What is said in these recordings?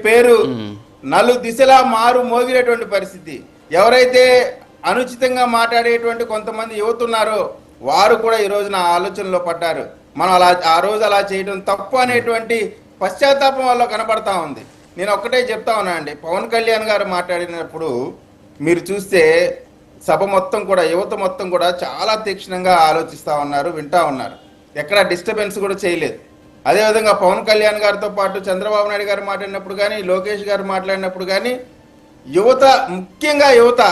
పేరు నలు దిశలా మారు మోగినటువంటి పరిస్థితి. ఎవరైతే అనుచితంగా మాట్లాడేటువంటి కొంతమంది యువత ఉన్నారో వారు కూడా ఈ రోజున ఆలోచనలో పడ్డారు. మనం ఆ రోజు అలా చేయడం తప్పు అనేటువంటి పశ్చాత్తాపం వల్ల కనబడతా ఉంది. నేను ఒక్కటే చెప్తా ఉన్నా అండి, పవన్ కళ్యాణ్ గారు మాట్లాడినప్పుడు మీరు చూస్తే సభ మొత్తం కూడా యువత మొత్తం కూడా చాలా తీక్షణంగా ఆలోచిస్తూ ఉన్నారు, వింటా ఉన్నారు. ఎక్కడ డిస్టర్బెన్స్ కూడా చేయలేదు. అదేవిధంగా పవన్ కళ్యాణ్ గారితో పాటు చంద్రబాబు నాయుడు గారు మాట్లాడినప్పుడు కానీ, లోకేష్ గారు మాట్లాడినప్పుడు కానీ యువత, ముఖ్యంగా యువత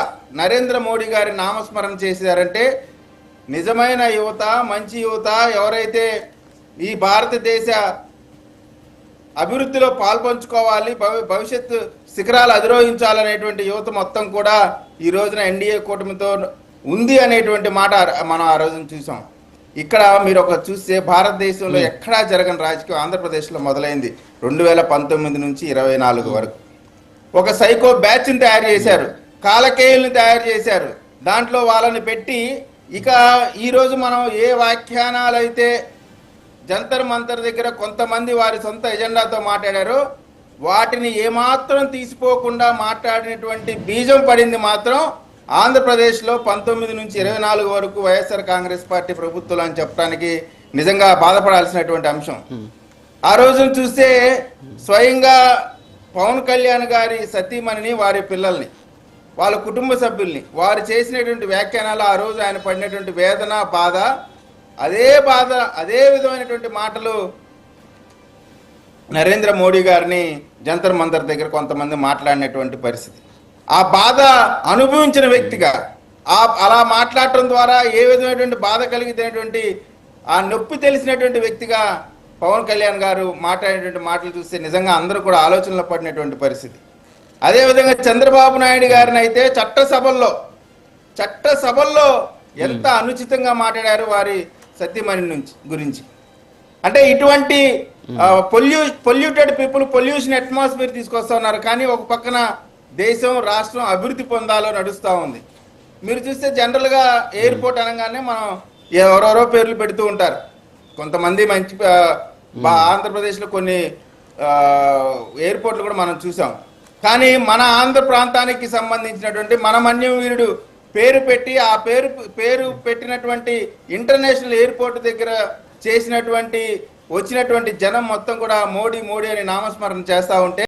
నరేంద్ర మోడీ గారి నామస్మరణ చేశారంటే నిజమైన యువత, మంచి యువత, ఎవరైతే ఈ భారతదేశ అభివృద్ధిలో పాల్పంచుకోవాలి, భవిష్యత్తు శిఖరాలు అధిరోహించాలనేటువంటి యువత మొత్తం కూడా ఈ రోజున ఎన్డీఏ కూటమితో ఉంది అనేటువంటి మాట మనం ఆ రోజున చూసాం. ఇక్కడ మీరు ఒక చూస్తే భారతదేశంలో ఎక్కడా జరగని రాజకీయం ఆంధ్రప్రదేశ్లో మొదలైంది 2019 నుంచి 24 వరకు. ఒక సైకో బ్యాచ్ని తయారు చేశారు, కాలకేయుల్ని తయారు చేశారు. దాంట్లో వాళ్ళని పెట్టి ఇక ఈరోజు మనం ఏ వ్యాఖ్యానాలు అయితే జంతర్ మంతర్ దగ్గర కొంతమంది వారి సొంత ఎజెండాతో మాట్లాడారో వాటిని ఏమాత్రం తీసిపోకుండా మాట్లాడినటువంటి బీజం పడింది మాత్రం ఆంధ్రప్రదేశ్లో 19 నుంచి 24 వరకు వైఎస్ఆర్ కాంగ్రెస్ పార్టీ ప్రభుత్వం అని చెప్పడానికి నిజంగా బాధపడాల్సినటువంటి అంశం. ఆ రోజును చూస్తే స్వయంగా పవన్ కళ్యాణ్ గారి సతీమణిని, వారి పిల్లల్ని, వాళ్ళ కుటుంబ సభ్యుల్ని, వారు చేసినటువంటి వ్యాఖ్యానాలు, ఆ రోజు ఆయన పడినటువంటి వేదన, బాధ, అదే విధమైనటువంటి మాటలు నరేంద్ర మోడీ గారిని జంతర్ మంతర్ దగ్గర కొంతమంది మాట్లాడినటువంటి పరిస్థితి. ఆ బాధ అనుభవించిన వ్యక్తిగా, అలా మాట్లాడటం ద్వారా ఏ విధమైనటువంటి బాధ కలిగినటువంటి ఆ నొప్పి తెలిసినటువంటి వ్యక్తిగా పవన్ కళ్యాణ్ గారు మాట్లాడేటువంటి మాటలు చూస్తే నిజంగా అందరూ కూడా ఆలోచనలో పడినటువంటి పరిస్థితి. అదేవిధంగా చంద్రబాబు నాయుడు గారిని అయితే చట్టసభల్లో ఎంత అనుచితంగా మాట్లాడారు వారి సత్యమణి గురించి. అంటే ఇటువంటి పొల్యూటెడ్ పీపుల్, పొల్యూషన్ అట్మాస్ఫియర్ తీసుకొస్తా ఉన్నారు. కానీ ఒక పక్కన దేశం, రాష్ట్రం అభివృద్ధి పొందాలో నడుస్తూ ఉంది. మీరు చూస్తే జనరల్గా ఎయిర్పోర్ట్ అనగానే మనం ఎవరెవరో పేర్లు పెడుతూ ఉంటారు. కొంతమంది మంచి ఆంధ్రప్రదేశ్లో కొన్ని ఎయిర్పోర్ట్లు కూడా మనం చూసాం. కానీ మన ఆంధ్ర ప్రాంతానికి సంబంధించినటువంటి మన మన్యం వీరుడు పేరు పెట్టి ఆ పేరు పెట్టినటువంటి ఇంటర్నేషనల్ ఎయిర్పోర్ట్ దగ్గర వచ్చినటువంటి జనం మొత్తం కూడా మోడీ మోడీ అని నామస్మరణ చేస్తూ ఉంటే